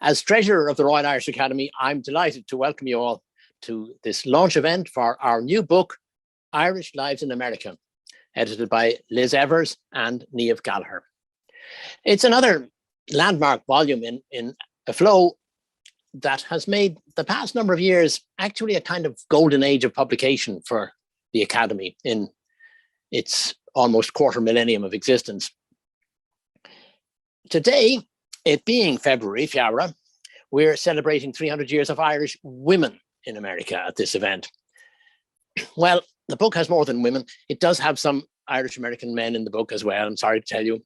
As treasurer of the Royal Irish Academy, I'm delighted to welcome you all to this launch event for our new book, Irish Lives in America, edited by Liz Evers and Niamh Gallagher. It's another landmark volume in a flow that has made the past number of years actually a kind of golden age of publication for the Academy in its almost quarter millennium of existence. Today, it being February, Fiara, we're celebrating 300 years of Irish women in America at this event. Well, the book has more than women. It does have some Irish American men in the book as well, I'm sorry to tell you.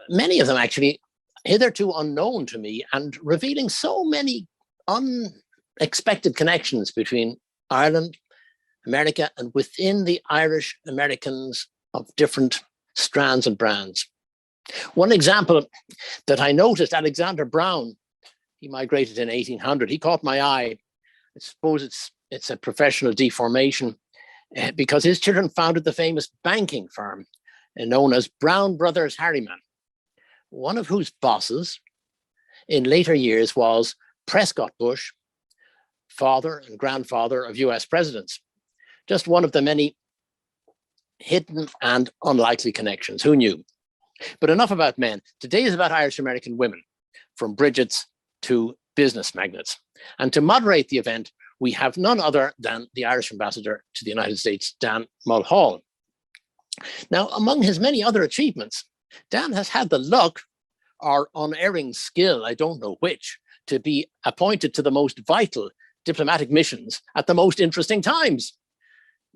Many of them actually hitherto unknown to me and revealing so many unexpected connections between Ireland, America, and within the Irish Americans of different strands and brands. One example that I noticed, Alexander Brown, he migrated in 1800. He caught my eye. I suppose it's a professional deformation because his children founded the famous banking firm known as Brown Brothers Harriman, one of whose bosses in later years was Prescott Bush, father and grandfather of US presidents. Just one of the many hidden and unlikely connections. Who knew? But enough about men. Today is about Irish American women, from Bridgets to business magnates. And to moderate the event, we have none other than the Irish ambassador to the United States, Dan Mulhall. Now, among his many other achievements, Dan has had the luck, or unerring skill, I don't know which, to be appointed to the most vital diplomatic missions at the most interesting times.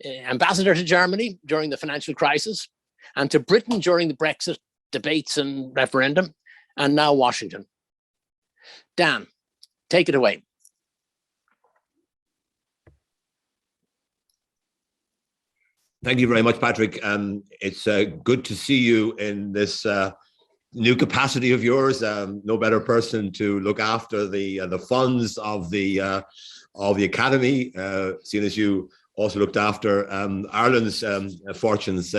Ambassador to Germany during the financial crisis, and to Britain during the Brexit debates and referendum, and now Washington. Dan, take it away. Thank you very much, Patrick. It's good to see you in this new capacity of yours. No better person to look after the funds of the Academy, seeing as you also looked after Ireland's fortunes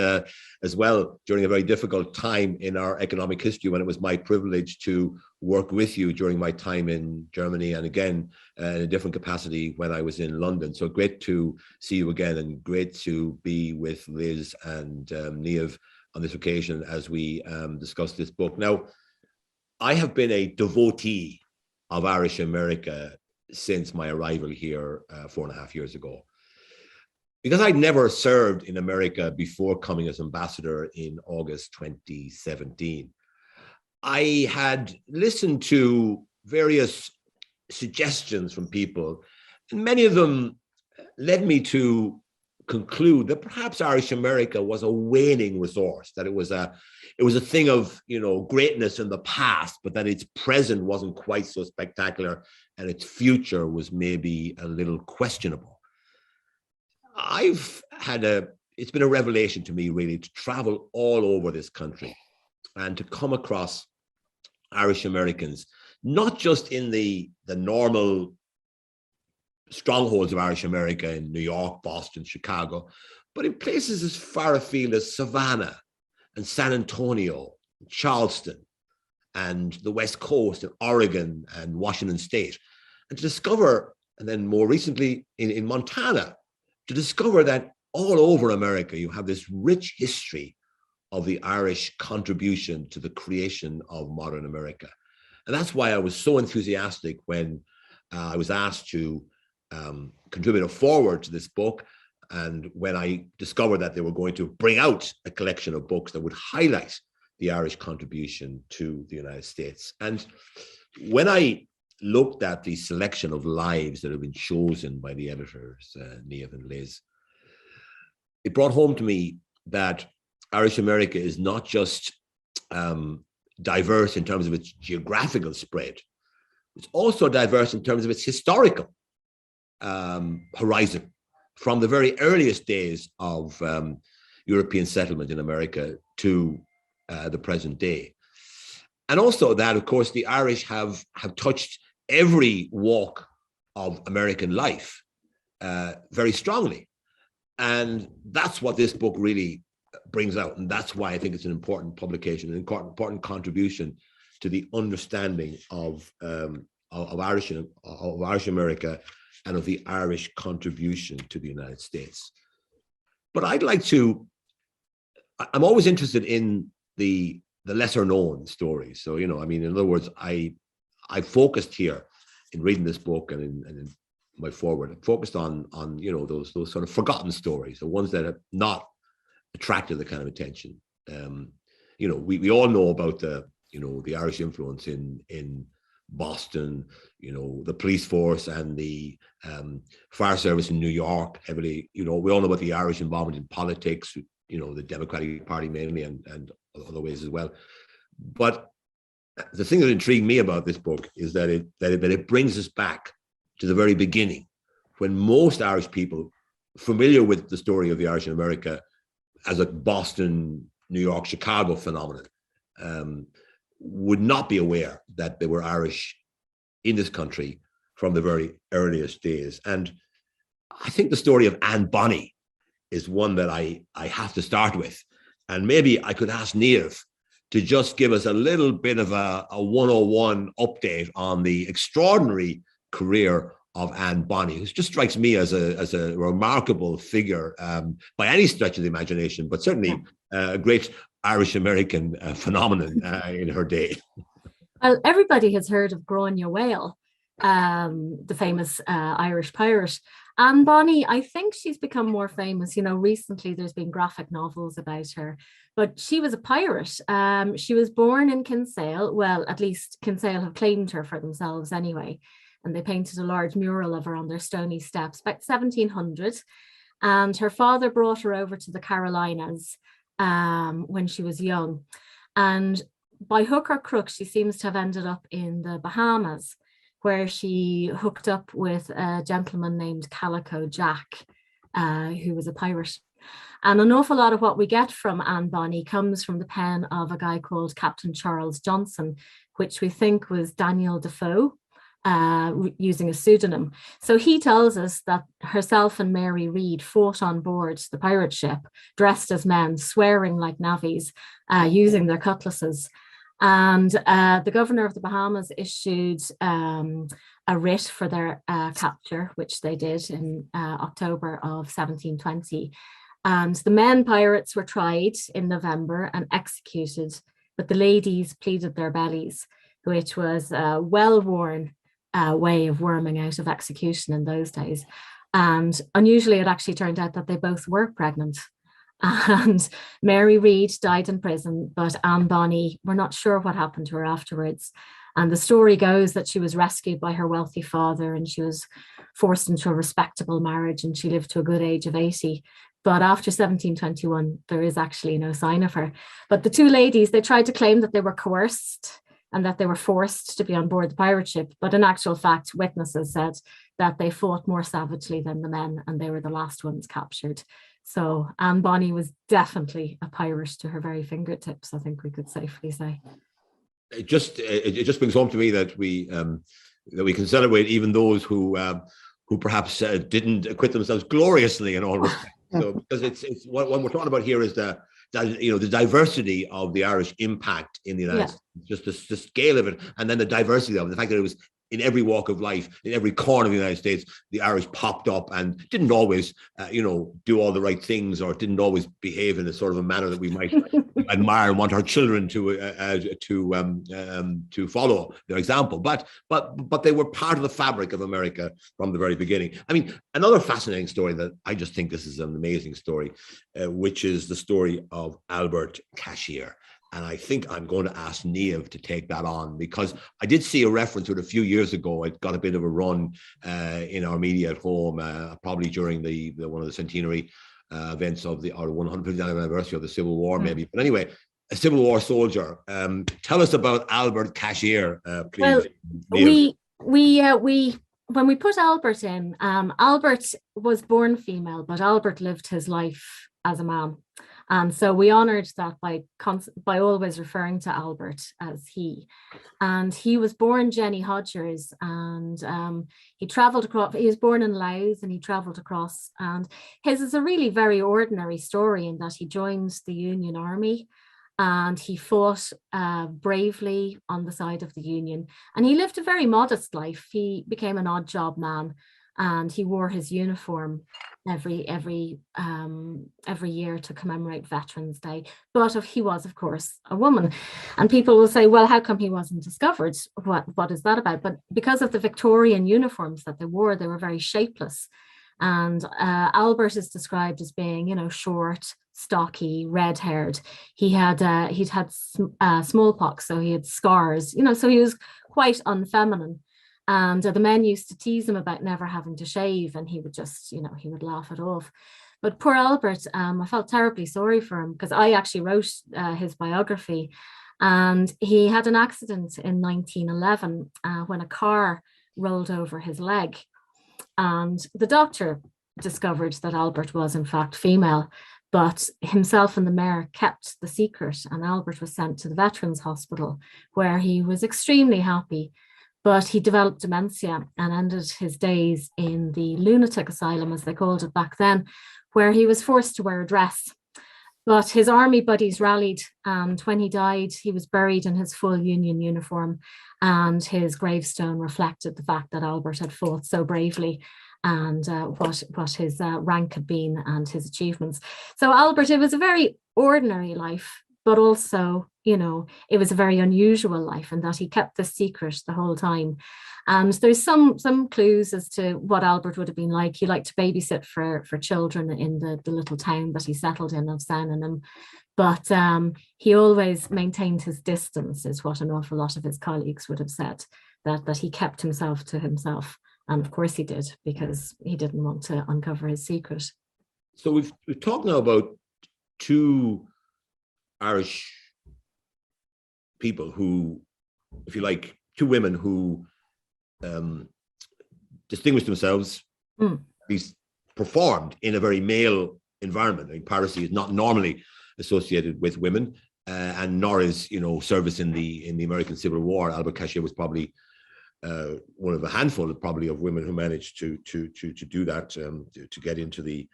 as well during a very difficult time in our economic history, when it was my privilege to work with you during my time in Germany, and again in a different capacity when I was in London. So great to see you again, and great to be with Liz and Niamh on this occasion as we discuss this book. Now, I have been a devotee of Irish America since my arrival here 4.5 years ago. Because I'd never served in America before coming as ambassador in August 2017, I had listened to various suggestions from people, and many of them led me to conclude that perhaps Irish America was a waning resource, that it was a thing of, greatness in the past, but that its present wasn't quite so spectacular, and its future was maybe a little questionable. It's been a revelation to me, really, to travel all over this country and to come across Irish Americans, not just in the normal strongholds of Irish America in New York, Boston, Chicago, but in places as far afield as Savannah and San Antonio, Charleston, and the West Coast, and Oregon and Washington State, and to discover, and then more recently in Montana, to discover that all over America, you have this rich history of the Irish contribution to the creation of modern America. And that's why I was so enthusiastic when I was asked to contribute a foreword to this book, and when I discovered that they were going to bring out a collection of books that would highlight the Irish contribution to the United States. And when I looked at the selection of lives that have been chosen by the editors, Niamh and Liz, it brought home to me that Irish America is not just diverse in terms of its geographical spread, it's also diverse in terms of its historical horizon, from the very earliest days of European settlement in America to the present day. And also that, of course, the Irish have touched every walk of American life very strongly. And that's what this book really brings out. And that's why I think it's an important publication, an important contribution to the understanding of Irish America and of the Irish contribution to the United States. But I'm always interested in the lesser known stories. So, in other words, I focused here in reading this book and in my forward, focused on those sort of forgotten stories, the ones that have not attracted the kind of attention. We all know about the Irish influence in Boston, the police force and the fire service in New York heavily. We all know about the Irish involvement in politics, the Democratic Party mainly and other ways as well. But the thing that intrigued me about this book is that it brings us back to the very beginning, when most Irish people familiar with the story of the Irish in America as a Boston, New York, Chicago phenomenon would not be aware that there were Irish in this country from the very earliest days. And I think the story of Anne Bonny is one that I have to start with. And maybe I could ask Niamh to just give us a little bit of a 101 update on the extraordinary career of Anne Bonny, who just strikes me as a remarkable figure by any stretch of the imagination, but certainly a great Irish-American phenomenon in her day. Well, everybody has heard of Gráinne Whale, the famous Irish pirate. Anne Bonny, I think she's become more famous. Recently there's been graphic novels about her, but she was a pirate. She was born in Kinsale. Well, at least Kinsale have claimed her for themselves anyway. And they painted a large mural of her on their stony steps, about 1700. And her father brought her over to the Carolinas when she was young. And by hook or crook, she seems to have ended up in the Bahamas, where she hooked up with a gentleman named Calico Jack, who was a pirate. And an awful lot of what we get from Anne Bonny comes from the pen of a guy called Captain Charles Johnson, which we think was Daniel Defoe, using a pseudonym. So he tells us that herself and Mary Read fought on board the pirate ship, dressed as men, swearing like navvies, using their cutlasses. And the governor of the Bahamas issued a writ for their capture, which they did in October of 1720. And the men pirates were tried in November and executed, but the ladies pleaded their bellies, which was a well-worn way of worming out of execution in those days. And unusually, it actually turned out that they both were pregnant. And Mary Read died in prison, but Anne Bonny, we're not sure what happened to her afterwards. And the story goes that she was rescued by her wealthy father and she was forced into a respectable marriage and she lived to a good age of 80. But after 1721, there is actually no sign of her. But the two ladies, they tried to claim that they were coerced and that they were forced to be on board the pirate ship. But in actual fact, witnesses said that they fought more savagely than the men and they were the last ones captured. So Anne Bonny was definitely a pirate to her very fingertips, I think we could safely say. It just brings home to me that we can celebrate even those who perhaps didn't acquit themselves gloriously in all respects. So because it's what we're talking about here is the diversity of the Irish impact in the United States, just the scale of it, and then the diversity of it, the fact that it was in every walk of life, in every corner of the United States, the Irish popped up and didn't always, do all the right things, or didn't always behave in a sort of a manner that we might admire and want our children to follow their example. But they were part of the fabric of America from the very beginning. I mean, another fascinating story that I just think this is an amazing story, which is the story of Albert Cashier. And I think I'm going to ask Niamh to take that on, because I did see a reference to it a few years ago. It got a bit of a run in our media at home, probably during the one of the centenary events of the 150th anniversary of the Civil War, maybe. But anyway, a Civil War soldier. Tell us about Albert Cashier, please. Well, when we put Albert in, Albert was born female, but Albert lived his life as a man. And so we honoured that by always referring to Albert as he. And he was born Jenny Hodgers, and he travelled across. He was born in Louth and he travelled across. And his is a really very ordinary story in that he joined the Union Army and he fought bravely on the side of the Union. And he lived a very modest life. He became an odd job man, and he wore his uniform every year to commemorate Veterans Day. But he was, of course, a woman. And people will say, well, how come he wasn't discovered? What is that about? But because of the Victorian uniforms that they were very shapeless. And Albert is described as being, short, stocky, red-haired. He'd had smallpox, so he had scars, so he was quite unfeminine. And the men used to tease him about never having to shave, and he would just, he would laugh it off. But poor Albert, I felt terribly sorry for him, because I actually wrote his biography, and he had an accident in 1911 when a car rolled over his leg. And the doctor discovered that Albert was in fact female, but himself and the mayor kept the secret, and Albert was sent to the Veterans Hospital, where he was extremely happy. But he developed dementia and ended his days in the lunatic asylum, as they called it back then, where he was forced to wear a dress. But his army buddies rallied, and when he died, he was buried in his full Union uniform, and his gravestone reflected the fact that Albert had fought so bravely, and what his rank had been and his achievements. So Albert, it was a very ordinary life, but also, it was a very unusual life, in that he kept the secret the whole time. And there's some clues as to what Albert would have been like. He liked to babysit for children in the little town that he settled in of Sanenham. But he always maintained his distance, is what an awful lot of his colleagues would have said, that he kept himself to himself. And of course he did, because he didn't want to uncover his secret. So we've talked now about two Irish people who, if you like, two women who distinguished themselves, at least performed in a very male environment. I mean, piracy is not normally associated with women, and nor is service in the American Civil War. Albert Cashier was probably one of a handful, probably, of women who managed to do that, to get into the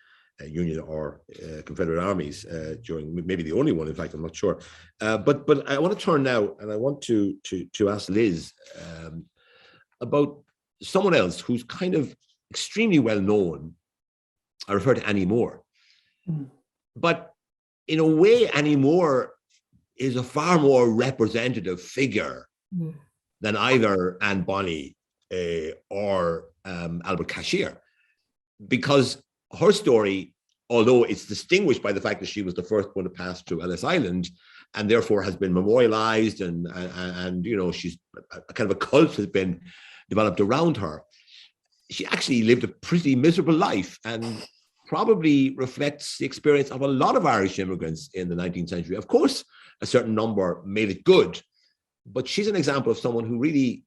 Union or Confederate armies during, maybe the only one, in fact, I'm not sure. But I want to turn now, and I want to ask Liz about someone else who's kind of extremely well known. I refer to Annie Moore. But in a way, Annie Moore is a far more representative figure than either Anne Bonny or Albert Cashier, because her story, although it's distinguished by the fact that she was the first one to pass through Ellis Island, and therefore has been memorialized, and she's a kind of a cult has been developed around her, she actually lived a pretty miserable life, and probably reflects the experience of a lot of Irish immigrants in the 19th century. Of course, a certain number made it good, but she's an example of someone who really,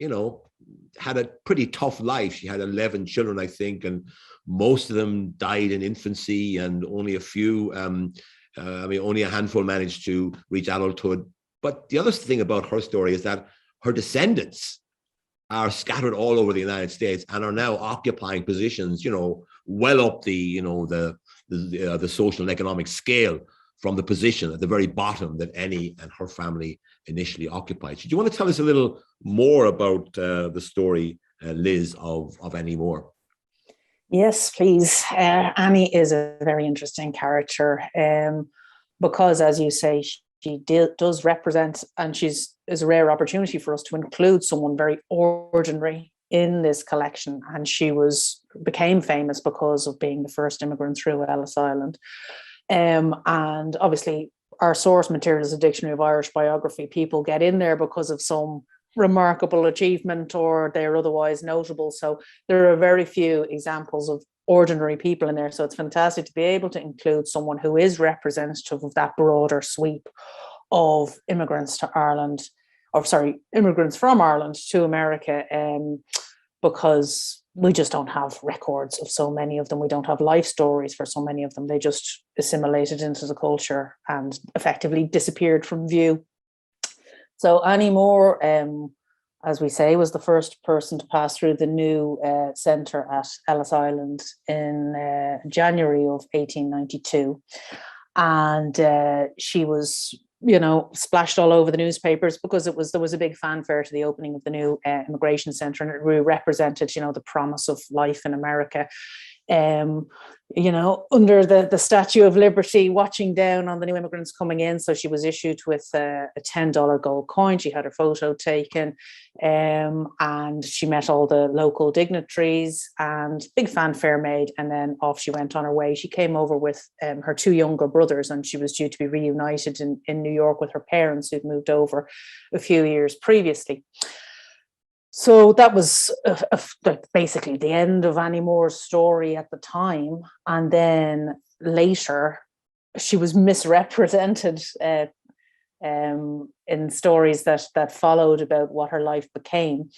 had a pretty tough life. She had 11 children, I think, and most of them died in infancy, and only a few, only a handful managed to reach adulthood. But the other thing about her story is that her descendants are scattered all over the United States and are now occupying positions, well up the social and economic scale from the position at the very bottom that Annie and her family initially occupied. So do you want to tell us a little more about the story, Liz, of Annie Moore? Yes, please. Annie is a very interesting character because, as you say, she does represent, and is a rare opportunity for us to include someone very ordinary in this collection. And she became famous because of being the first immigrant through Ellis Island. And obviously, our source material is a dictionary of Irish biography. People get in there because of some remarkable achievement, or they're otherwise notable. So there are very few examples of ordinary people in there. So it's fantastic to be able to include someone who is representative of that broader sweep of immigrants to Ireland, immigrants from Ireland to America, because we just don't have records of so many of them. We don't have life stories for so many of them. They just assimilated into the culture and effectively disappeared from view. So Annie Moore, as we say, was the first person to pass through the new centre at Ellis Island in January of 1892. And she was splashed all over the newspapers because there was a big fanfare to the opening of the new immigration centre, and it really represented, the promise of life in America. Under the Statue of Liberty, watching down on the new immigrants coming in. So she was issued with a $10 gold coin. She had her photo taken, and she met all the local dignitaries, and big fanfare made. And then off she went on her way. She came over with her two younger brothers, and she was due to be reunited in New York with her parents who'd moved over a few years previously. So that was basically the end of Annie Moore's story at the time. And then later, she was misrepresented in stories that followed about what her life became.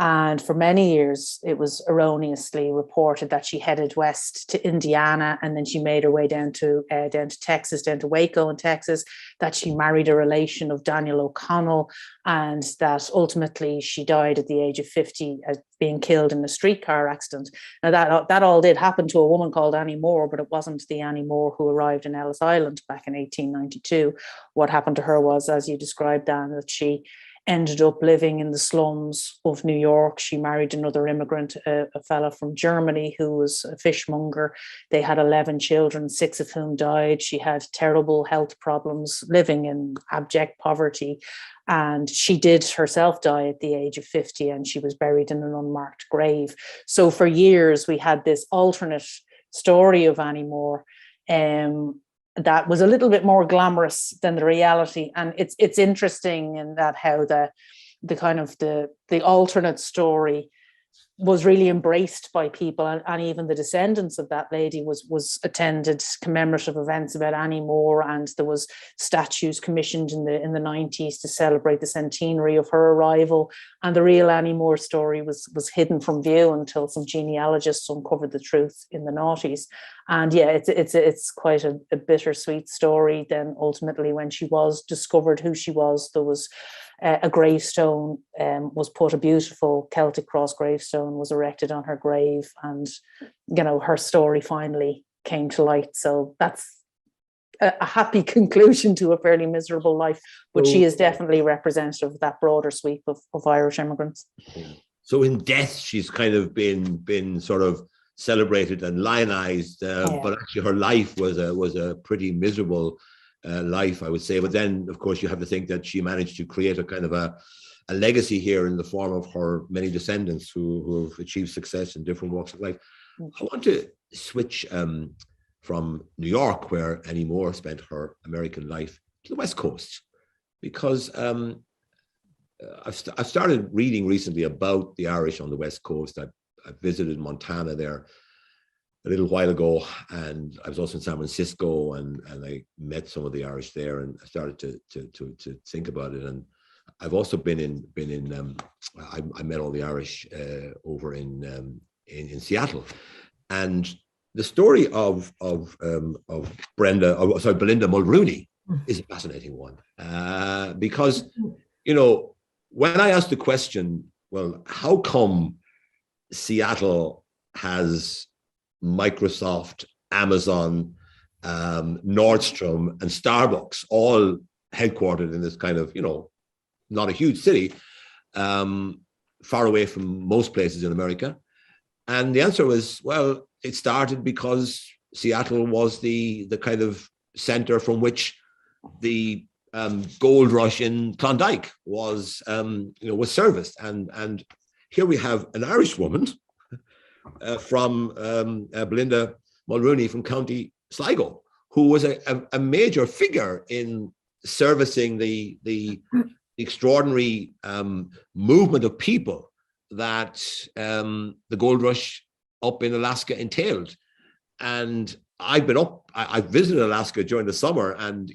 And for many years, it was erroneously reported that she headed west to Indiana, and then she made her way down to Texas, down to Waco in Texas, that she married a relation of Daniel O'Connell, and that ultimately she died at the age of 50 as being killed in a streetcar accident. Now that all did happen to a woman called Annie Moore, but it wasn't the Annie Moore who arrived in Ellis Island back in 1892. What happened to her was, as you described, Dan, that she ended up living in the slums of New York. She married another immigrant, a fella from Germany who was a fishmonger. They had 11 children, 6 of whom died. She had terrible health problems, living in abject poverty. And she did herself die at the age of 50, and she was buried in an unmarked grave. So for years, we had this alternate story of Annie Moore, that was a little bit more glamorous than the reality. And it's interesting in that how the kind of the alternate story was really embraced by people, and even the descendants of that lady was attended commemorative events about Annie Moore, and there was statues commissioned in the 90s to celebrate the centenary of her arrival. And the real Annie Moore story was hidden from view until some genealogists uncovered the truth in the noughties. And yeah, it's quite a bittersweet story. Then ultimately, when she was discovered who she was, there was a gravestone was put, a beautiful Celtic cross gravestone was erected on her grave, and her story finally came to light. So that's a happy conclusion to a fairly miserable life, but she is definitely representative of that broader sweep of Irish immigrants. So in death, she's kind of been sort of celebrated and lionized, but actually her life was a pretty miserable life, I would say. But then, of course, you have to think that she managed to create a kind of a legacy here in the form of her many descendants who have achieved success in different walks of life. I want to switch from New York, where Annie Moore spent her American life, to the West Coast, because I've started reading recently about the Irish on the West Coast. I visited Montana there a little while ago, and I was also in San Francisco, and I met some of the Irish there, and I started to think about it. And I've also been in I met all the Irish over in Seattle, and the story of Belinda Mulrooney is a fascinating one, because when I asked the question, well, how come Seattle has Microsoft, Amazon, Nordstrom, and Starbucks all headquartered in this kind of, not a huge city, far away from most places in America? And the answer was, well, it started because Seattle was the kind of center from which the gold rush in Klondike was serviced. And here we have an Irish woman from Belinda Mulrooney from County Sligo, who was a major figure in servicing the extraordinary movement of people that the gold rush up in Alaska entailed. And I visited Alaska during the summer, and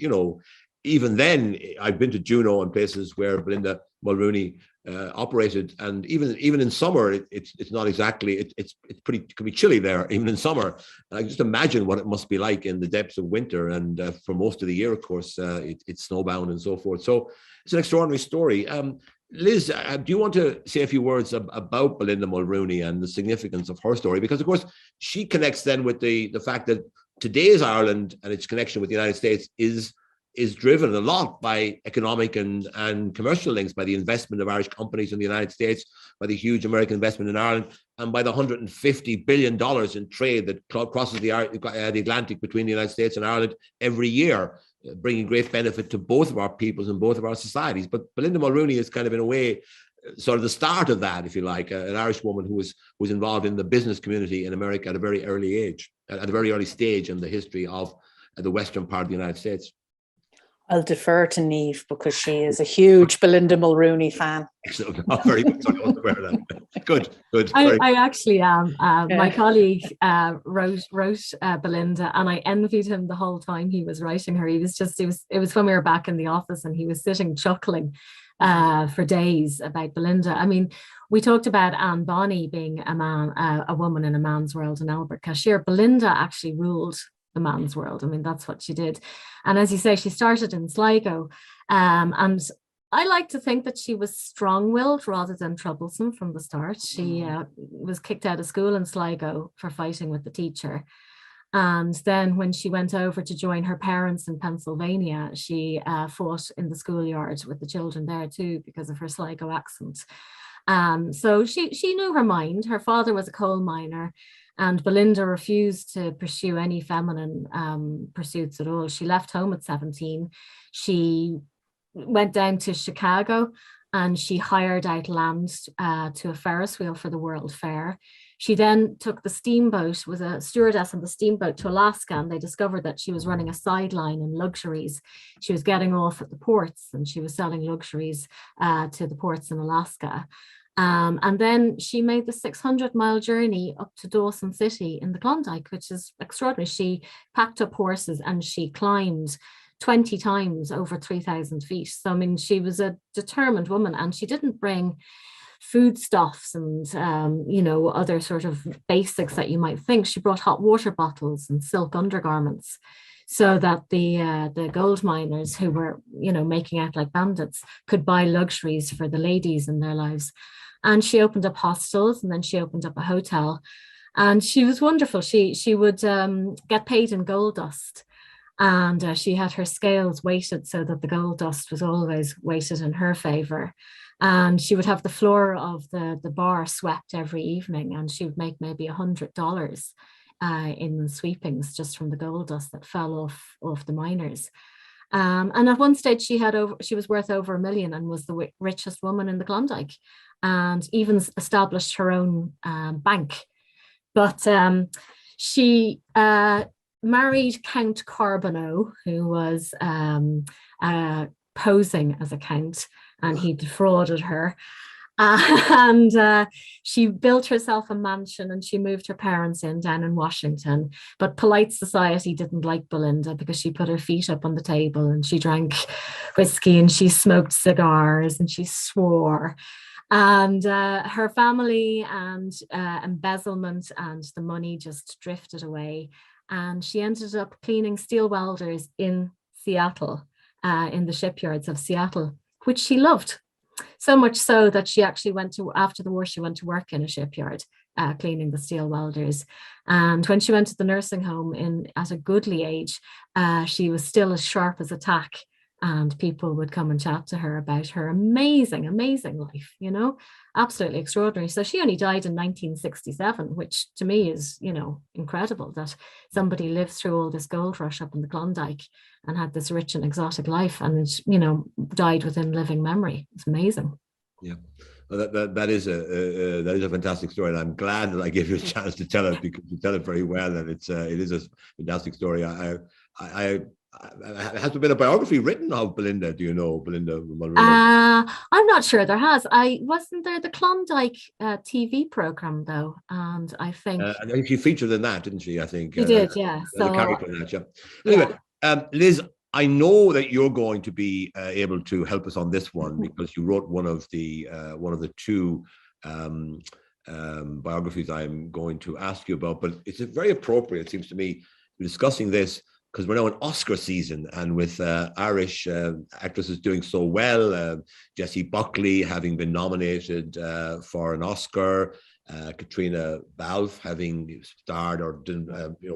even then I've been to Juneau and places where Belinda Mulrooney operated, and even in summer it's not exactly, it's pretty, it can be chilly there even in summer. And I just imagine what it must be like in the depths of winter, and for most of the year, of course, it's snowbound and so forth. So it's an extraordinary story. Liz, do you want to say a few words about Belinda Mulrooney and the significance of her story? Because of course she connects then with the fact that today's Ireland and its connection with the United States is is driven a lot by economic and commercial links, by the investment of Irish companies in the United States, by the huge American investment in Ireland, and by the $150 billion in trade that crosses the Atlantic between the United States and Ireland every year, bringing great benefit to both of our peoples and both of our societies. But Belinda Mulrooney is kind of, in a way, sort of the start of that, if you like, an Irish woman who was involved in the business community in America at a very early age, at a very early stage in the history of the western part of the United States. I'll defer to Niamh because she is a huge Belinda Mulrooney fan. Excellent. Oh, very good. Sorry, I wasn't aware of that. Good. I actually am. My colleague wrote Belinda, and I envied him the whole time he was writing her. It was when we were back in the office, and he was sitting chuckling for days about Belinda. I mean, we talked about Anne Bonny being a woman in a man's world in Albert Cashier. Belinda actually ruled the man's world. I mean, that's what she did. And as you say, she started in Sligo. And I like to think that she was strong-willed rather than troublesome from the start. She was kicked out of school in Sligo for fighting with the teacher. And then when she went over to join her parents in Pennsylvania, she fought in the schoolyard with the children there too because of her Sligo accent. So she knew her mind. Her father was a coal miner, and Belinda refused to pursue any feminine pursuits at all. She left home at 17. She went down to Chicago and she hired out land to a Ferris wheel for the World Fair. She then took the steamboat, was a stewardess on the steamboat to Alaska, and they discovered that she was running a sideline in luxuries. She was getting off at the ports and she was selling luxuries to the ports in Alaska. And then she made the 600-mile journey up to Dawson City in the Klondike, which is extraordinary. She packed up horses and she climbed 20 times over 3,000 feet. So, I mean, she was a determined woman, and she didn't bring foodstuffs and, other sort of basics that you might think. She brought hot water bottles and silk undergarments so that the gold miners who were, making out like bandits could buy luxuries for the ladies in their lives. And she opened up hostels, and then she opened up a hotel, and she was wonderful. She would get paid in gold dust, and she had her scales weighted so that the gold dust was always weighted in her favor. And she would have the floor of the bar swept every evening, and she would make maybe $100 in sweepings just from the gold dust that fell off the miners. And at one stage she was worth over $1 million and was the richest woman in the Klondike, and even established her own bank. But she married Count Carbonneau, who was posing as a count, and he defrauded her. And she built herself a mansion, and she moved her parents down in Washington. But polite society didn't like Belinda because she put her feet up on the table and she drank whiskey and she smoked cigars and she swore. And her family and embezzlement and the money just drifted away. And she ended up cleaning steel welders in Seattle, in the shipyards of Seattle, which she loved. So much so that she actually after the war, she went to work in a shipyard, cleaning the steel welders. And when she went to the nursing home at a goodly age, she was still as sharp as a tack. And people would come and chat to her about her amazing, amazing life, absolutely extraordinary. So she only died in 1967, which to me is, incredible that somebody lived through all this gold rush up in the Klondike and had this rich and exotic life and, died within living memory. It's amazing. Yeah. Well, that is a fantastic story, and I'm glad that I gave you a chance to tell it, because you tell it very well, and it is a fantastic story. Has there been a biography written of Belinda? Do you know Belinda Mulrooney? I'm not sure there has. Wasn't there the Klondike TV program though, and I think she featured in that, didn't she? I think she did. Yeah. So the character in that. Yeah. Anyway, Liz, I know that you're going to be able to help us on this one because you wrote one of the two biographies I'm going to ask you about. But it's very appropriate, it seems to me, discussing this, because we're now in Oscar season, and with Irish actresses doing so well, Jessie Buckley having been nominated for an Oscar, Katrina Balfe, having starred or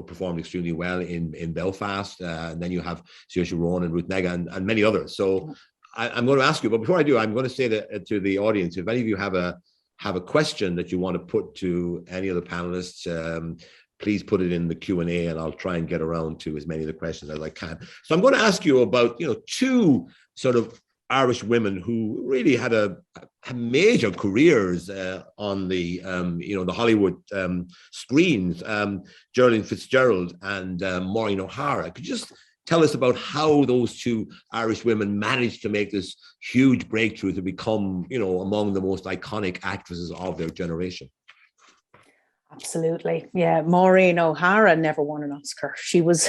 performed extremely well in Belfast, and then you have Saoirse Ronan and Ruth Negga and many others. So I'm going to ask you, but before I do, I'm going to say that to the audience, if any of you have a question that you want to put to any of the panelists, please put it in the Q&A, and I'll try and get around to as many of the questions as I can. So I'm going to ask you about two sort of Irish women who really had major careers on the the Hollywood screens, Geraldine Fitzgerald and Maureen O'Hara. Could you just tell us about how those two Irish women managed to make this huge breakthrough to become, among the most iconic actresses of their generation? Absolutely. Yeah. Maureen O'Hara never won an Oscar. She was,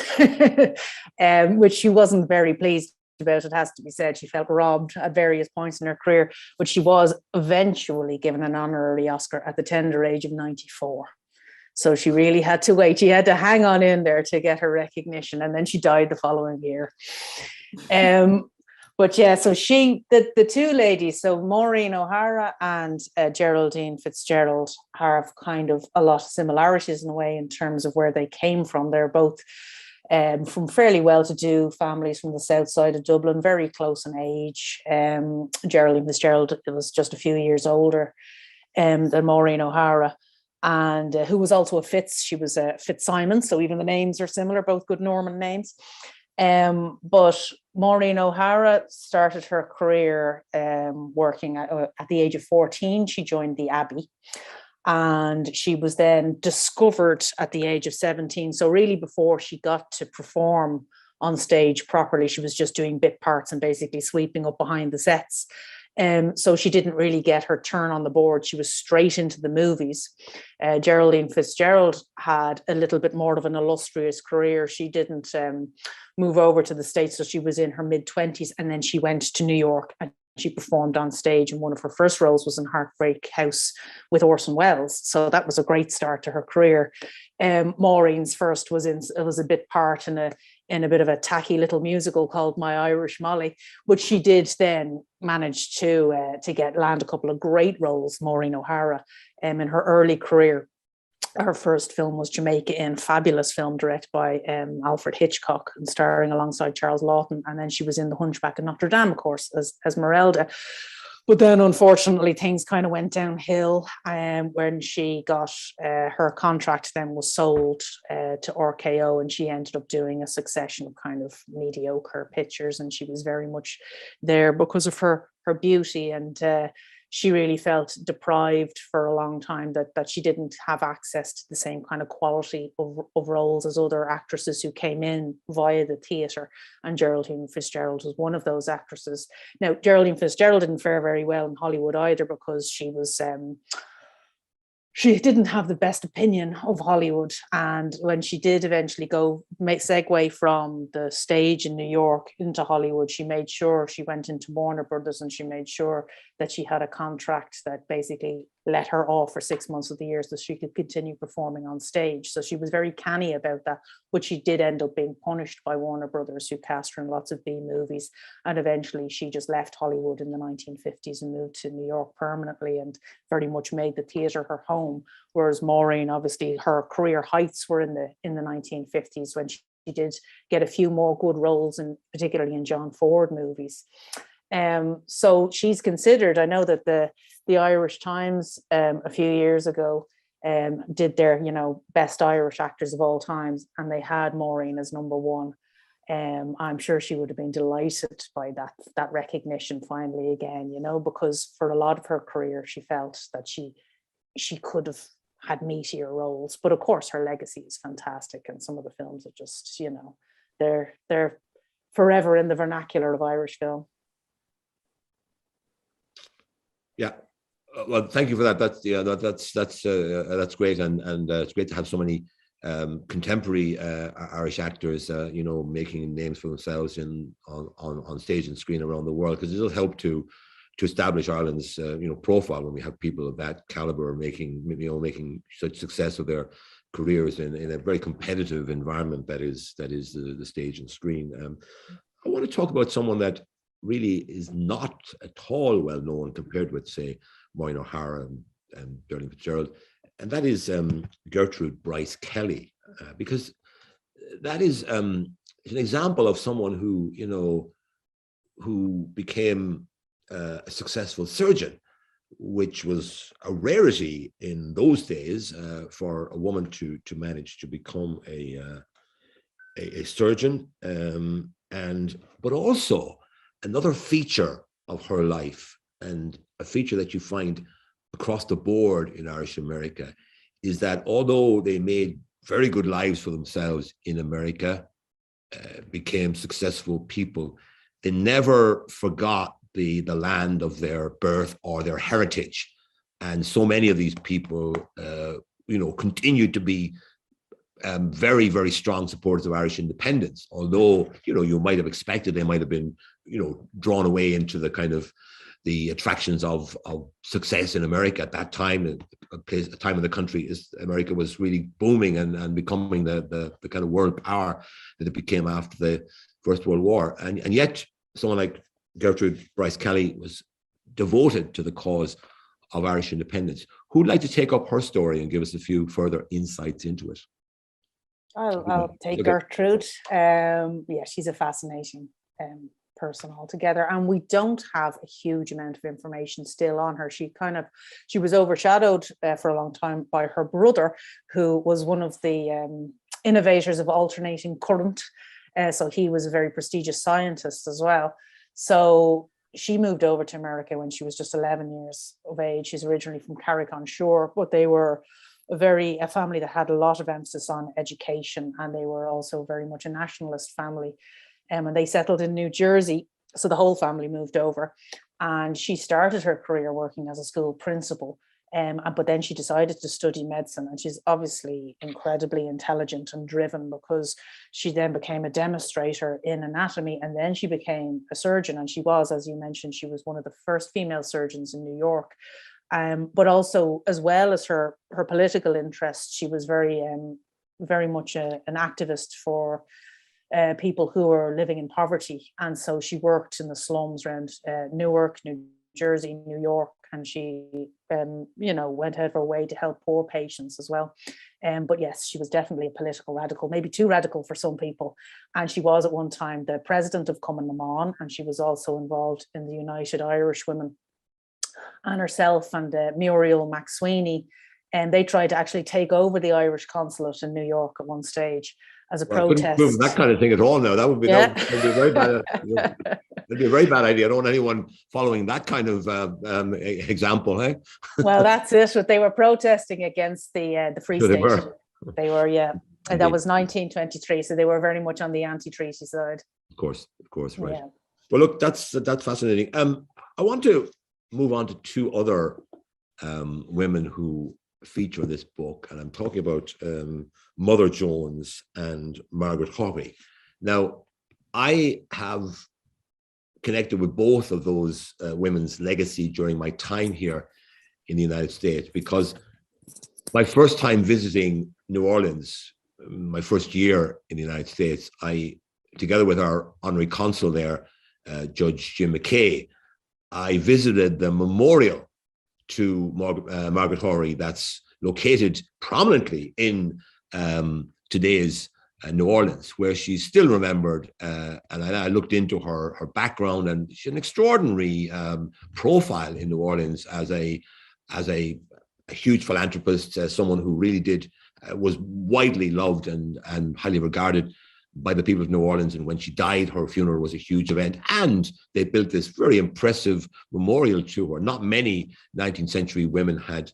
which she wasn't very pleased about, it has to be said. She felt robbed at various points in her career, but she was eventually given an honorary Oscar at the tender age of 94. So she really had to wait. She had to hang on in there to get her recognition, and then she died the following year. But yeah, so the two ladies, so Maureen O'Hara and Geraldine Fitzgerald, have kind of a lot of similarities in a way in terms of where they came from. They're both from fairly well-to-do families from the south side of Dublin, very close in age. Geraldine Fitzgerald was just a few years older than Maureen O'Hara, and who was also a Fitz. She was a Fitzsimon, so even the names are similar, both good Norman names. But Maureen O'Hara started her career working at the age of 14. She joined the Abbey, and she was then discovered at the age of 17. So really before she got to perform on stage properly, she was just doing bit parts and basically sweeping up behind the sets. So she didn't really get her turn on the board. She was straight into the movies. Geraldine Fitzgerald had a little bit more of an illustrious career. She didn't move over to the States, so she was in her mid-20s, and then she went to New York and she performed on stage, and one of her first roles was in Heartbreak House with Orson Welles. So that was a great start to her career. Maureen's first was a bit part in a bit of a tacky little musical called My Irish Molly, but she did then manage to land a couple of great roles, Maureen O'Hara, in her early career. Her first film was Jamaica Inn, fabulous film directed by Alfred Hitchcock and starring alongside Charles Lawton. And then she was in The Hunchback of Notre Dame, of course, as Merelda. But then, unfortunately, things kind of went downhill when she got her contract then was sold to RKO, and she ended up doing a succession of kind of mediocre pictures. And she was very much there because of her beauty, and she really felt deprived for a long time that she didn't have access to the same kind of quality of roles as other actresses who came in via the theatre. And Geraldine Fitzgerald was one of those actresses. Now, Geraldine Fitzgerald didn't fare very well in Hollywood either, because she didn't have the best opinion of Hollywood. And when she did eventually segue from the stage in New York into Hollywood, she made sure she went into Warner Brothers, and she made sure that she had a contract that basically let her off for 6 months of the year so she could continue performing on stage. So she was very canny about that, but she did end up being punished by Warner Brothers, who cast her in lots of B movies. And eventually she just left Hollywood in the 1950s and moved to New York permanently, and very much made the theatre her home. Whereas Maureen, obviously her career heights were in the 1950s, when she did get a few more good roles, and particularly in John Ford movies. So she's considered, I know that the Irish Times a few years ago did their, best Irish actors of all times, and they had Maureen as number one. I'm sure she would have been delighted by that recognition finally again, because for a lot of her career, she felt that she could have had meatier roles. But of course, her legacy is fantastic, and some of the films are just, they're forever in the vernacular of Irish film. Yeah. Well, thank you for that. That's great, and it's great to have so many contemporary Irish actors, making names for themselves on stage and screen around the world, because it'll help to establish Ireland's profile when we have people of that caliber making such success of their careers in a very competitive environment that is the stage and screen. I want to talk about someone that really is not at all well known compared with, say, Maureen O'Hara and Geraldine Fitzgerald, and that is Gertrude Brice Kelly, because that is an example of someone who, you know, who became a successful surgeon, which was a rarity in those days for a woman to manage to become a surgeon, but also another feature of her life, and a feature that you find across the board in Irish America, is that although they made very good lives for themselves in America, became successful people, they never forgot the land of their birth or their heritage. And so many of these people, you know, continued to be very, very strong supporters of Irish independence, although, you know, you might have expected they might have been, you know, drawn away into the kind of the attractions of success in America at that time, a time in the country is America was really booming and becoming the kind of world power that it became after the First World War. And yet someone like Gertrude Brice Kelly was devoted to the cause of Irish independence. Who'd like to take up her story and give us a few further insights into it? I'll take Gertrude. Yeah, she's a fascinating person altogether, and we don't have a huge amount of information still on her. She was overshadowed for a long time by her brother, who was one of the innovators of alternating current. So he was a very prestigious scientist as well. So she moved over to America when she was just 11 years of age. She's originally from Carrick-on-Shore, but they were a family that had a lot of emphasis on education, and they were also very much a nationalist family. And they settled in New Jersey, so the whole family moved over. And she started her career working as a school principal, but then she decided to study medicine. And she's obviously incredibly intelligent and driven, because she then became a demonstrator in anatomy, and then she became a surgeon. And she was, as you mentioned, she was one of the first female surgeons in New York. But also, as well as her political interests, she was very much an activist for people who were living in poverty. And so she worked in the slums around Newark, New Jersey, New York, and she went out of her way to help poor patients as well. But yes, she was definitely a political radical, maybe too radical for some people. And she was at one time the president of Cumann na mBan, and she was also involved in the United Irish Women. And herself and Muriel McSweeney, and they tried to actually take over the Irish consulate in New York at one stage as a protest. I couldn't prove that kind of thing at all now. That would be, that would be a very bad. That'd be a very bad idea. I don't want anyone following that kind of example, hey? Well, that's it. But they were protesting against the Free State. They were, yeah. And that was 1923, so they were very much on the anti-treaty side. Of course, right. Yeah. Well, look, that's fascinating. I want to move on to two other women who feature in this book, and I'm talking about Mother Jones and Margaret Maher. Now, I have connected with both of those women's legacy during my time here in the United States, because my first time visiting New Orleans, my first year in the United States, I, together with our honorary consul there, Judge Jim McKay, I visited the memorial to Margaret Maher that's located prominently in today's New Orleans, where she's still remembered. And I looked into her background, and she's an extraordinary profile in New Orleans as a huge philanthropist, someone who really was widely loved and highly regarded by the people of New Orleans. And when she died, her funeral was a huge event, and they built this very impressive memorial to her. Not many 19th century women had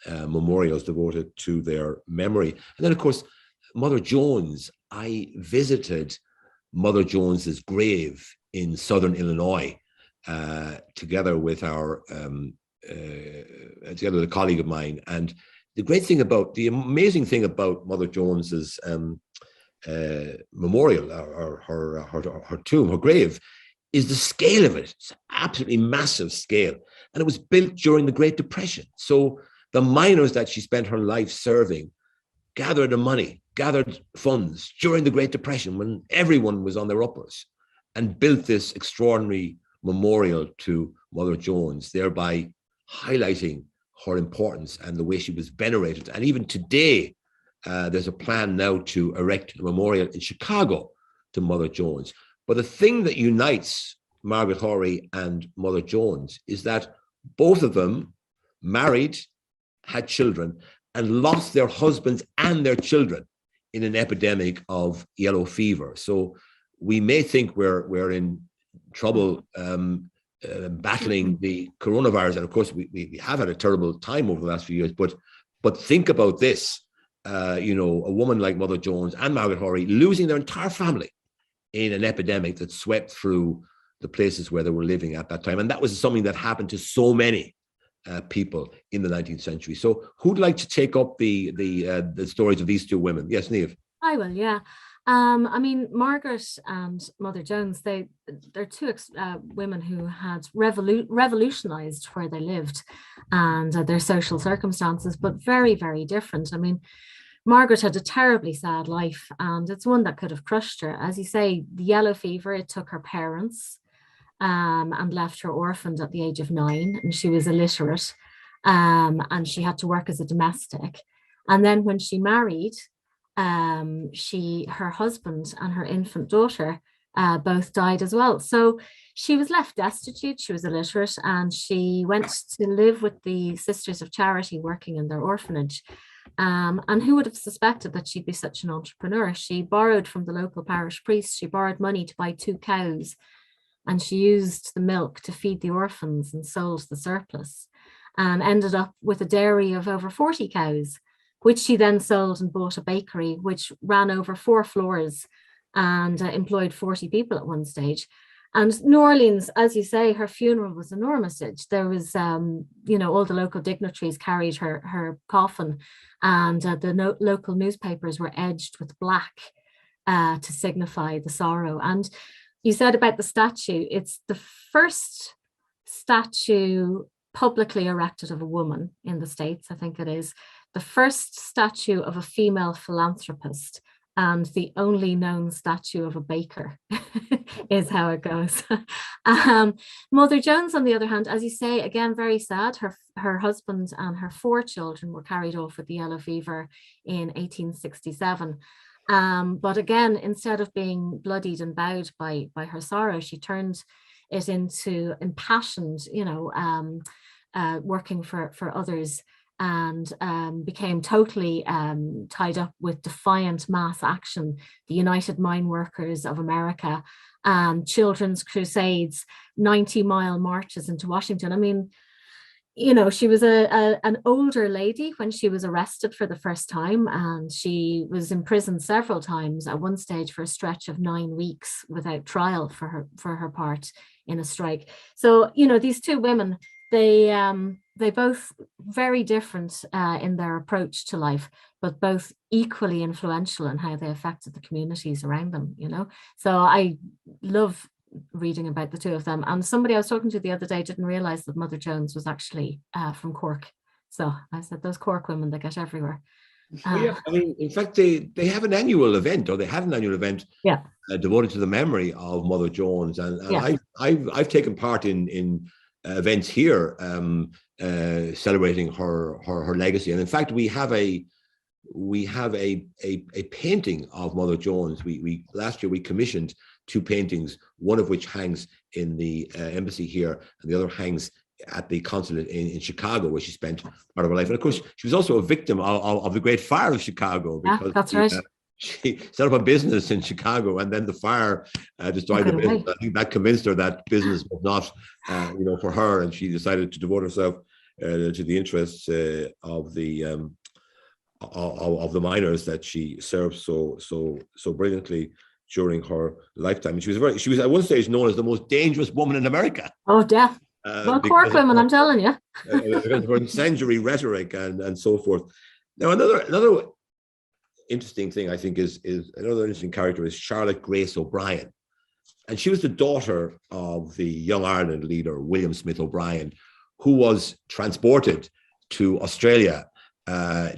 memorials devoted to their memory. And then, of course, Mother Jones. I visited Mother Jones's grave in southern Illinois, together with together with a colleague of mine. And the amazing thing about Mother Jones's memorial, or her tomb, her grave, is the scale of it. It's absolutely massive scale. And it was built during the Great Depression. So the miners that she spent her life serving gathered the money, gathered funds during the Great Depression when everyone was on their uppers, and built this extraordinary memorial to Mother Jones, thereby highlighting her importance and the way she was venerated. And even today, there's a plan now to erect a memorial in Chicago to Mother Jones. But the thing that unites Margaret Horry and Mother Jones is that both of them married, had children, and lost their husbands and their children in an epidemic of yellow fever. So we may think we're in trouble battling the coronavirus, and of course we have had a terrible time over the last few years. But think about this: a woman like Mother Jones and Margaret Horry losing their entire family in an epidemic that swept through the places where they were living at that time, and that was something that happened to so many people in the 19th century. So who'd like to take up the stories of these two women? Yes, Niamh. I will, yeah. I mean, Margaret and Mother Jones, they're two women who had revolutionized where they lived and their social circumstances, but very, very different. I mean, Margaret had a terribly sad life, and it's one that could have crushed her. As you say, the yellow fever, it took her parents and left her orphaned at the age of 9, and she was illiterate, and she had to work as a domestic. And then when she married, her husband and her infant daughter both died as well. So she was left destitute, she was illiterate, and she went to live with the Sisters of Charity working in their orphanage. And who would have suspected that she'd be such an entrepreneur? She borrowed from the local parish priest, she borrowed money to buy 2 cows, and she used the milk to feed the orphans and sold the surplus, and ended up with a dairy of over 40 cows, which she then sold and bought a bakery, which ran over 4 floors and employed 40 people at one stage. And New Orleans, as you say, her funeral was enormous. There was, all the local dignitaries carried her coffin, and the local newspapers were edged with black to signify the sorrow. And you said about the statue, it's the first statue publicly erected of a woman in the States, I think it is. The first statue of a female philanthropist, and the only known statue of a baker is how it goes. Mother Jones, on the other hand, as you say, again, very sad. Her husband and her 4 children were carried off with the yellow fever in 1867. But again, instead of being bloodied and bowed by her sorrow, she turned it into impassioned, working for others, and became totally tied up with defiant mass action, the United Mine Workers of America, children's crusades, 90-mile marches into Washington. I mean, she was an older lady when she was arrested for the first time, and she was imprisoned several times, at one stage for a stretch of 9 weeks without trial for her part in a strike. So, these two women, they both very different in their approach to life, but both equally influential in how they affected the communities around them, So I love reading about the two of them. And somebody I was talking to the other day didn't realize that Mother Jones was actually from Cork. So I said, those Cork women, they get everywhere. Yeah, I mean, in fact, they have an annual event, or they had an annual event devoted to the memory of Mother Jones. And I've taken part in events here celebrating her legacy. And in fact, we have a painting of Mother Jones. We last year we commissioned 2 paintings, one of which hangs in the embassy here, and the other hangs at the consulate in Chicago, where she spent part of her life. And of course, she was also a victim of the Great Fire of Chicago, because that's right. She set up a business in Chicago, and then the fire destroyed the business. I think that convinced her that business was not, for her, and she decided to devote herself to the interests of the miners that she served so brilliantly during her lifetime. And she was at one stage known as the most dangerous woman in America. Oh, death. Well, Cork women, I'm telling you. Because of her incendiary rhetoric and so forth. Now, another interesting thing, I think, is another interesting character is Charlotte Grace O'Brien. And she was the daughter of the Young Ireland leader, William Smith O'Brien, who was transported to Australia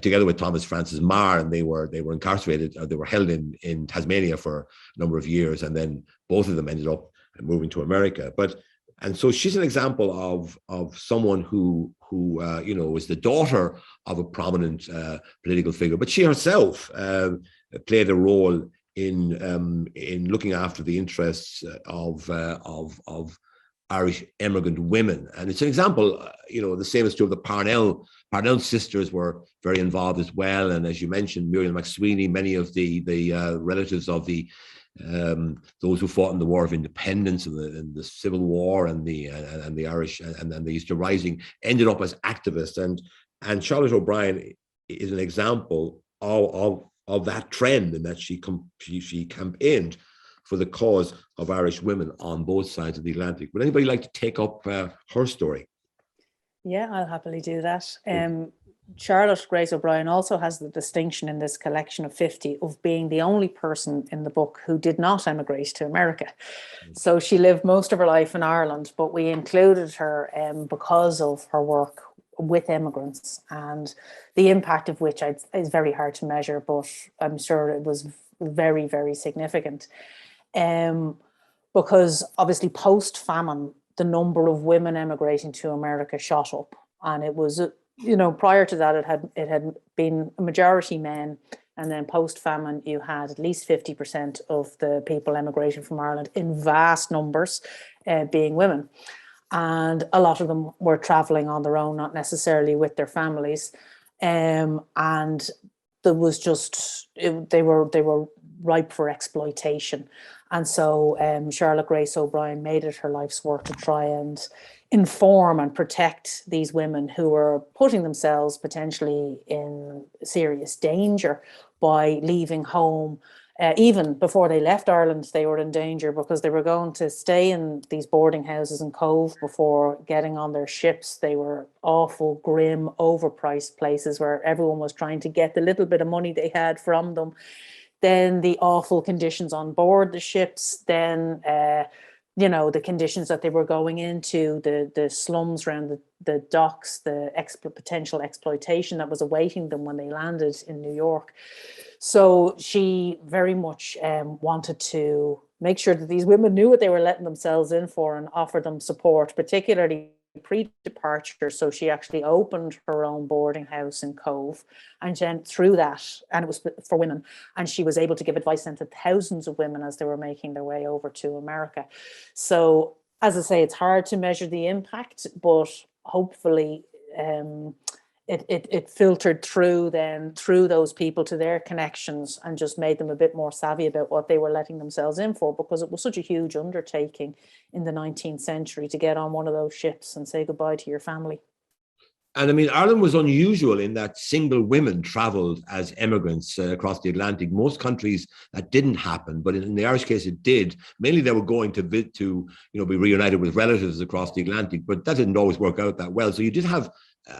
together with Thomas Francis Maher, and they were incarcerated. They were held in Tasmania for a number of years, and then both of them ended up moving to America. And so she's an example of someone who who was the daughter of a prominent political figure, but she herself played a role in looking after the interests of Irish immigrant women. And it's an example, the same is true of the Parnell sisters were very involved as well. And as you mentioned, Muriel McSweeney, many of the relatives of the those who fought in the War of Independence and the Civil War and the Irish and the Easter Rising ended up as activists. And Charlotte O'Brien is an example of that trend, in that she campaigned for the cause of Irish women on both sides of the Atlantic. Would anybody like to take up her story? Yeah, I'll happily do that. Charlotte Grace O'Brien also has the distinction in this collection of 50 of being the only person in the book who did not emigrate to America. So she lived most of her life in Ireland, but we included her because of her work with immigrants, and the impact of which is very hard to measure, but I'm sure it was very, very significant. Because obviously post-famine, the number of women emigrating to America shot up, and it was prior to that, it had been a majority men, and then post-famine, you had at least 50% of the people emigrating from Ireland in vast numbers being women, and a lot of them were traveling on their own, not necessarily with their families, and there was they were ripe for exploitation. And so Charlotte Grace O'Brien made it her life's work to try and inform and protect these women who were putting themselves potentially in serious danger by leaving home. Even before they left Ireland, they were in danger because they were going to stay in these boarding houses in Cove before getting on their ships. They were awful, grim, overpriced places where everyone was trying to get the little bit of money they had from them. Then the awful conditions on board the ships, then the conditions that they were going into, the slums around the docks, the potential exploitation that was awaiting them when they landed in New York. So she very much wanted to make sure that these women knew what they were letting themselves in for and offer them support, particularly pre-departure. So she actually opened her own boarding house in Cove, and then through that, and it was for women, and she was able to give advice then to thousands of women as they were making their way over to America. So as I say, it's hard to measure the impact, but hopefully it filtered through those people to their connections and just made them a bit more savvy about what they were letting themselves in for, because it was such a huge undertaking in the 19th century to get on one of those ships and say goodbye to your family. And I mean, Ireland was unusual in that single women traveled as immigrants across the Atlantic. Most countries that didn't happen, but in the Irish case it did. Mainly they were going to be reunited with relatives across the Atlantic, but that didn't always work out that well. So you did have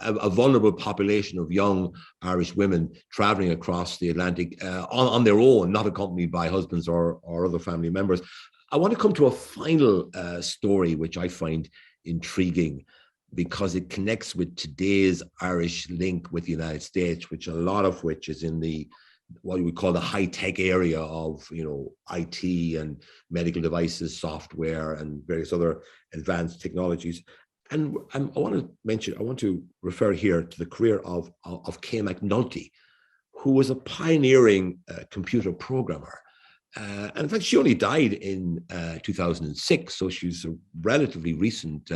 a vulnerable population of young Irish women traveling across the Atlantic on their own, not accompanied by husbands or other family members. I want to come to a final story, which I find intriguing, because it connects with today's Irish link with the United States, which a lot of which is in what we call the high-tech area of, IT and medical devices, software, and various other advanced technologies. And I want to refer here to the career of Kay McNulty, who was a pioneering computer programmer. And in fact, she only died in 2006, so she's a relatively recent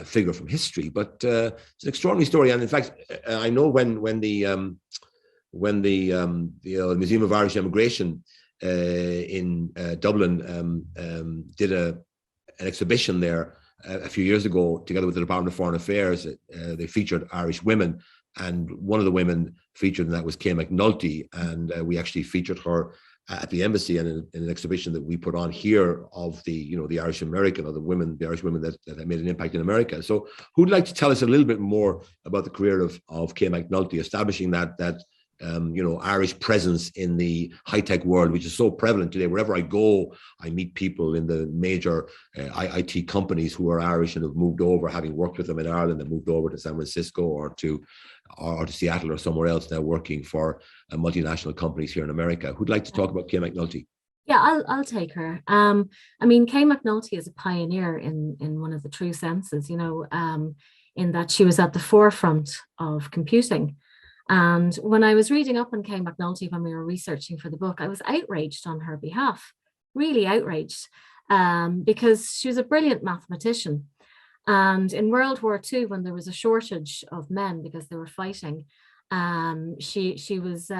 figure from history. But it's an extraordinary story. And in fact, I know when the Museum of Irish Emigration in Dublin did an exhibition there a few years ago, together with the Department of Foreign Affairs, they featured Irish women, and one of the women featured in that was Kay McNulty, and we actually featured her at the embassy and in an exhibition that we put on here of the Irish American, or the Irish women that made an impact in America. So who'd like to tell us a little bit more about the career of Kay McNulty, establishing that Irish presence in the high-tech world, which is so prevalent today. Wherever I go, I meet people in the major IT companies who are Irish and have moved over, having worked with them in Ireland, and moved over to San Francisco or to Seattle or somewhere else, now working for multinational companies here in America. Who'd like to talk about Kay McNulty? Yeah, I'll take her. I mean, Kay McNulty is a pioneer in one of the true senses. in that she was at the forefront of computing. And when I was reading up on Kay McNulty, when we were researching for the book, I was outraged on her behalf, really outraged, because she was a brilliant mathematician. And in World War II, when there was a shortage of men because they were fighting, she was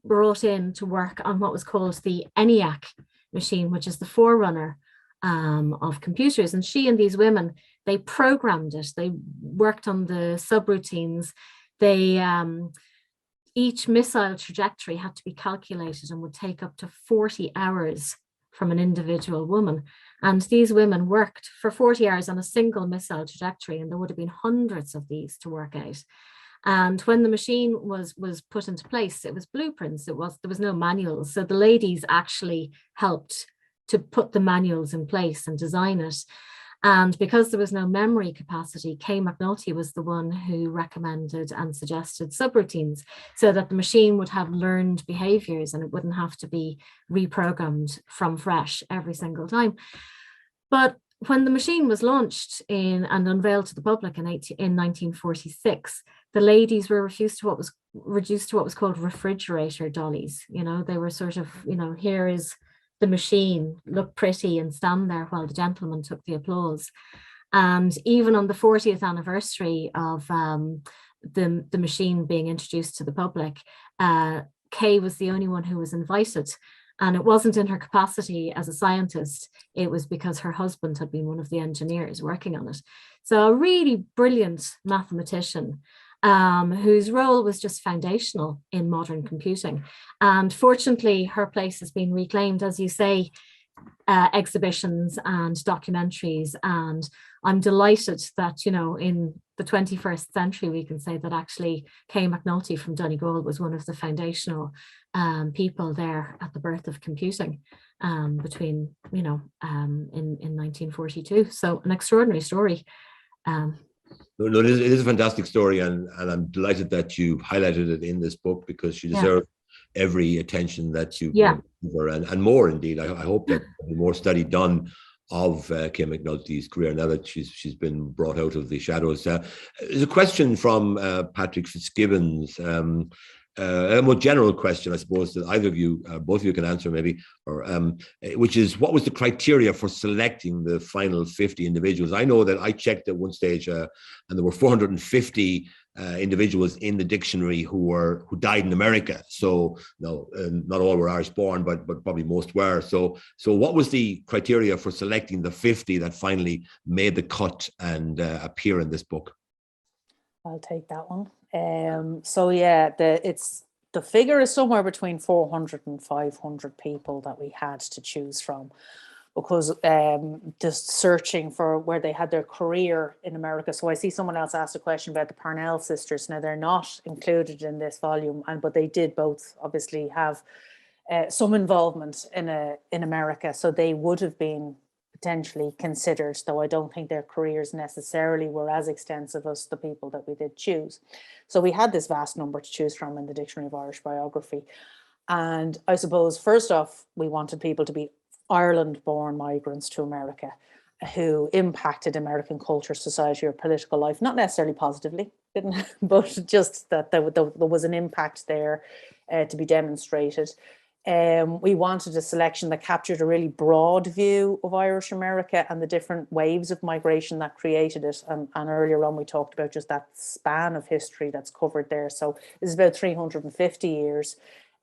brought in to work on what was called the Eniac machine, which is the forerunner of computers. And she and these women, they programmed it. They worked on the subroutines. They each missile trajectory had to be calculated and would take up to 40 hours from an individual woman. And these women worked for 40 hours on a single missile trajectory, and there would have been hundreds of these to work out. And when the machine was put into place, it was blueprints. There was no manuals. So the ladies actually helped to put the manuals in place and design it. And because there was no memory capacity, Kay McNulty was the one who recommended and suggested subroutines so that the machine would have learned behaviors and it wouldn't have to be reprogrammed from fresh every single time. But when the machine was launched and unveiled to the public in 1946, the ladies were reduced to what was called refrigerator dollies. You know, they were sort of, you know, here is the machine, look pretty and stand there while the gentlemen took the applause. And even on the 40th anniversary of the machine being introduced to the public, Kay was the only one who was invited. And it wasn't in her capacity as a scientist, it was because her husband had been one of the engineers working on it. So a really brilliant mathematician whose role was just foundational in modern computing. And fortunately, her place has been reclaimed, as you say, exhibitions and documentaries. And I'm delighted that, you know, in the 21st century, we can say that actually Kay McNulty from Donegal was one of the foundational people there at the birth of computing between, you know, in 1942. So an extraordinary story. No, it is a fantastic story, and I'm delighted that you highlighted it in this book because she deserves every attention that you give her, and more indeed. I hope that there'll be more study done of Kay McNulty's career now that she's been brought out of the shadows. There's a question from Patrick Fitzgibbons. A more general question, I suppose, that either of you, both of you can answer maybe, or which is, what was the criteria for selecting the final 50 individuals? I know that I checked at one stage and there were 450 individuals in the dictionary who died in America. So no, not all were Irish born, but probably most were. So what was the criteria for selecting the 50 that finally made the cut and appear in this book? I'll take that one. So yeah, the figure is somewhere between 400 and 500 people that we had to choose from, because just searching for where they had their career in America. So I see someone else asked a question about the Parnell sisters. Now they're not included in this volume, but they did both obviously have some involvement in America. So they would have been potentially considered, though I don't think their careers necessarily were as extensive as the people that we did choose. So we had this vast number to choose from in the Dictionary of Irish Biography. And I suppose, first off, we wanted people to be Ireland-born migrants to America who impacted American culture, society, or political life, not necessarily positively, but just that there was an impact there to be demonstrated. We wanted a selection that captured a really broad view of Irish America and the different waves of migration that created it. And earlier on, we talked about just that span of history that's covered there. So it's about 350 years.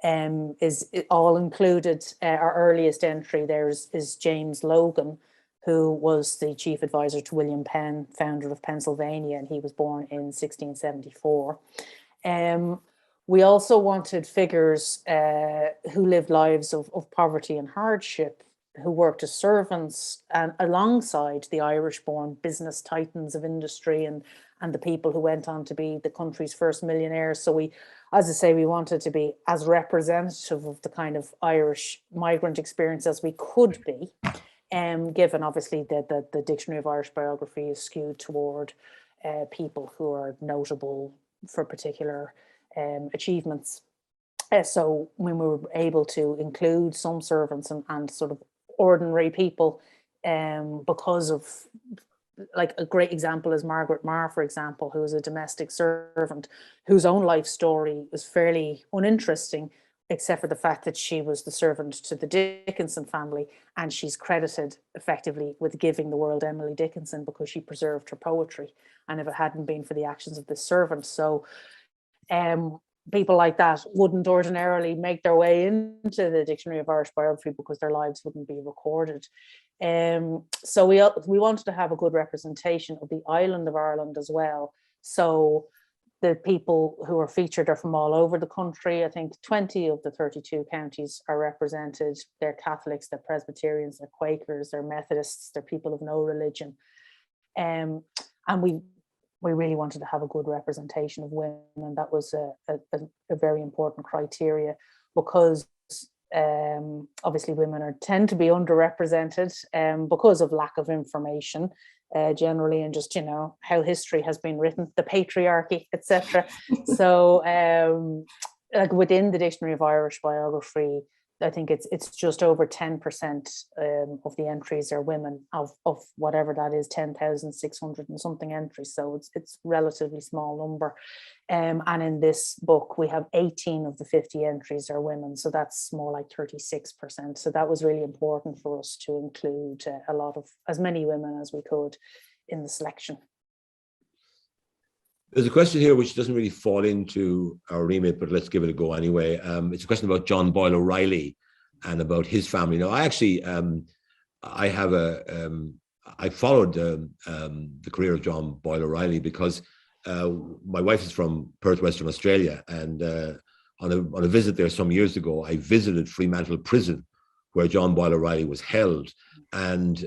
Is all included. Our earliest entry there is James Logan, who was the chief advisor to William Penn, founder of Pennsylvania, and he was born in 1674. We also wanted figures who lived lives of poverty and hardship, who worked as servants and alongside the Irish-born business titans of industry and the people who went on to be the country's first millionaires. So we, as I say, we wanted to be as representative of the kind of Irish migrant experience as we could be, given obviously that the Dictionary of Irish Biography is skewed toward people who are notable for particular achievements. So when we were able to include some servants and sort of ordinary people because of like a great example is Margaret Maher, for example, who was a domestic servant, whose own life story was fairly uninteresting, except for the fact that she was the servant to the Dickinson family, and she's credited effectively with giving the world Emily Dickinson because she preserved her poetry, and if it hadn't been for the actions of this servant. So people like that wouldn't ordinarily make their way into the Dictionary of Irish Biography because their lives wouldn't be recorded. So we wanted to have a good representation of the island of Ireland as well. So the people who are featured are from all over the country. I think 20 of the 32 counties are represented. They're Catholics, they're Presbyterians, they're Quakers, they're Methodists, they're people of no religion. And we really wanted to have a good representation of women. And that was a very important criteria, because obviously women tend to be underrepresented because of lack of information generally, and just, you know, how history has been written, the patriarchy, etc. So like within the Dictionary of Irish Biography, I think it's just over 10% of the entries are women, of whatever that is, 10,600 and something entries. So it's relatively small number. And in this book, we have 18 of the 50 entries are women. So that's more like 36%. So that was really important for us to include as many women as we could in the selection. There's a question here which doesn't really fall into our remit, but let's give it a go anyway. It's a question about John Boyle O'Reilly and about his family. Now, I actually, I followed the career of John Boyle O'Reilly because my wife is from Perth, Western Australia, and on a visit there some years ago, I visited Fremantle Prison, where John Boyle O'Reilly was held. And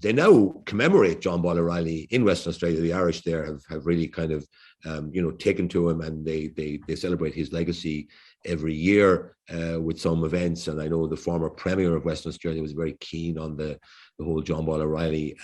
they now commemorate John Boyle O'Reilly in Western Australia. The Irish there have really kind of, taken to him, and they celebrate his legacy every year with some events. And I know the former Premier of Western Australia was very keen on the whole John Boyle O'Reilly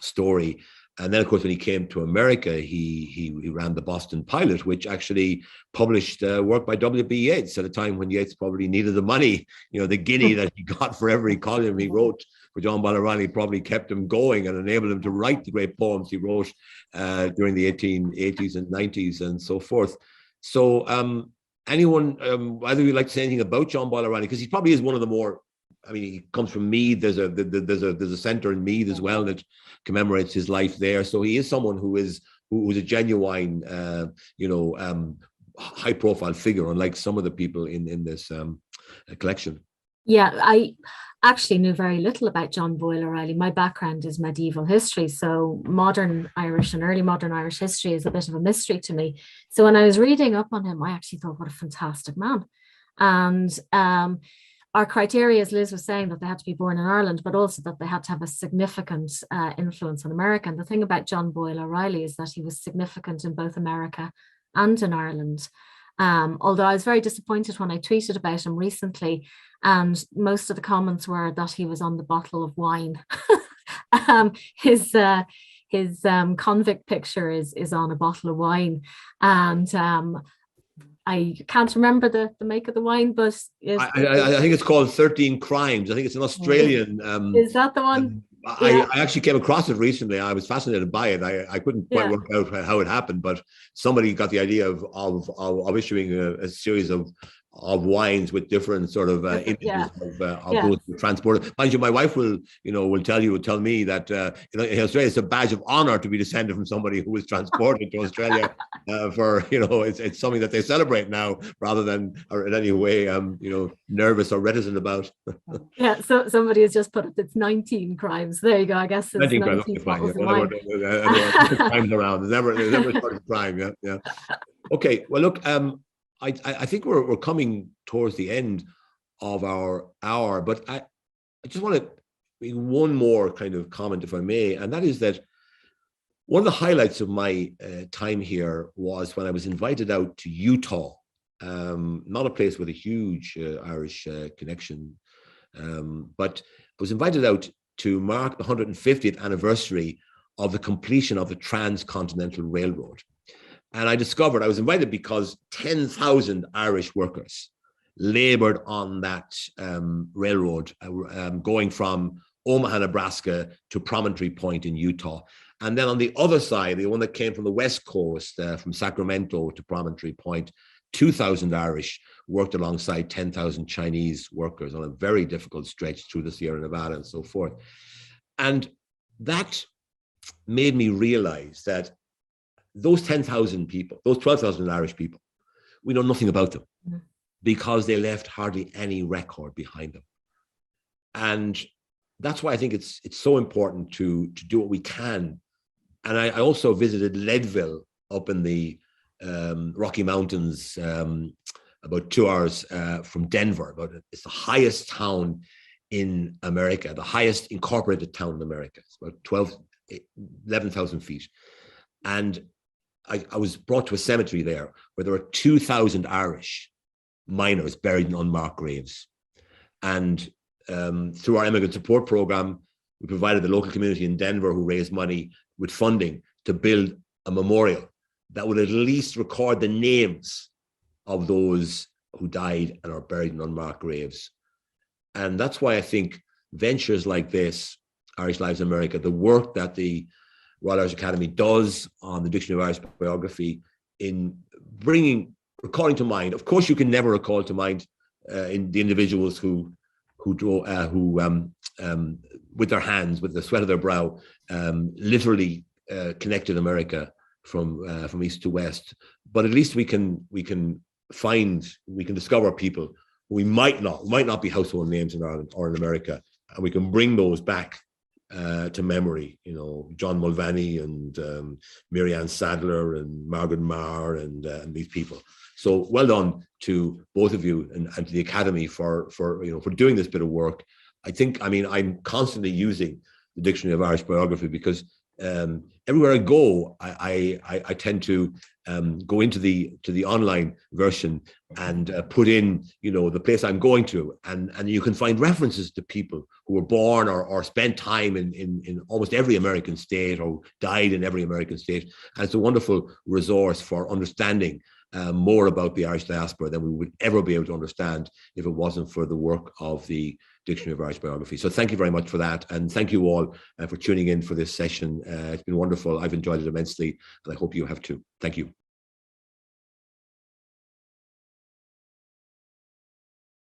story. And then, of course, when he came to America, he ran the Boston Pilot, which actually published work by W.B. Yeats at a time when Yeats probably needed the money. You know, the guinea that he got for every column he wrote for John Boyle O'Reilly probably kept him going and enabled him to write the great poems he wrote during the 1880s and 90s and so forth. So anyone, either you'd like to say anything about John Boyle O'Reilly, because he probably is one of the more, I mean, he comes from Meath. There's a centre in Meath as well that commemorates his life there. So he is someone who's a genuine, high-profile figure, unlike some of the people in this collection. Yeah, I actually knew very little about John Boyle O'Reilly. My background is medieval history, so modern Irish and early modern Irish history is a bit of a mystery to me. So when I was reading up on him, I actually thought, what a fantastic man. And our criteria, as Liz was saying, that they had to be born in Ireland, but also that they had to have a significant influence on America. And the thing about John Boyle O'Reilly is that he was significant in both America and in Ireland. Although I was very disappointed when I tweeted about him recently, and most of the comments were that he was on the bottle of wine. His convict picture is on a bottle of wine, and I can't remember the make of the wine, but I think it's called 13 Crimes. I think it's an Australian. Is that the one? I actually came across it recently. I was fascinated by it. I couldn't quite work out how it happened, but somebody got the idea of issuing a series of wines with different sort of images of those transported. Mind you, my wife will tell me that in Australia it's a badge of honor to be descended from somebody who was transported to Australia for it's something that they celebrate now rather than or in any way nervous or reticent about. Yeah, so somebody has just put up it's 19 crimes. There you go. I guess it's 19 crimes. Okay, fine. Crimes around. There's never a sort of crime. Yeah. Okay. Well, look. I think we're coming towards the end of our hour, but I just want to make one more kind of comment, if I may, and that is that one of the highlights of my time here was when I was invited out to Utah, not a place with a huge Irish connection, but I was invited out to mark the 150th anniversary of the completion of the Transcontinental Railroad. And I was invited because 10,000 Irish workers labored on that railroad going from Omaha, Nebraska to Promontory Point in Utah. And then on the other side, the one that came from the West Coast, from Sacramento to Promontory Point, 2,000 Irish worked alongside 10,000 Chinese workers on a very difficult stretch through the Sierra Nevada and so forth. And that made me realize that those 10,000 people, those 12,000 Irish people, we know nothing about them because they left hardly any record behind them. And that's why I think it's so important to do what we can. And I also visited Leadville up in the Rocky Mountains, about 2 hours from Denver. It's the highest town in America, the highest incorporated town in America. It's about 11,000 feet. And I was brought to a cemetery there where there were 2,000 Irish miners buried in unmarked graves. And through our immigrant support program, we provided the local community in Denver, who raised money with funding to build a memorial that would at least record the names of those who died and are buried in unmarked graves. And that's why I think ventures like this, Irish Lives in America, the work that the Royal Irish Academy does on the Dictionary of Irish Biography in recalling to mind, of course you can never recall to mind in the individuals who with their hands, with the sweat of their brow, literally connected America from east to west. But at least we can discover people who might not be household names in Ireland or in America, and we can bring those back to memory. You know, John Mulvaney and Mary Ann Sadler and Margaret Maher and these people. So well done to both of you and to the Academy for doing this bit of work. I'm constantly using the Dictionary of Irish Biography because everywhere I go, I tend to go into the online version and put in the place I'm going to, and you can find references to people who were born or spent time in almost every American state or died in every American state, and it's a wonderful resource for understanding more about the Irish diaspora than we would ever be able to understand if it wasn't for the work of the Dictionary of Irish Biography. So thank you very much for that. And thank you all for tuning in for this session. It's been wonderful. I've enjoyed it immensely, and I hope you have too. Thank you.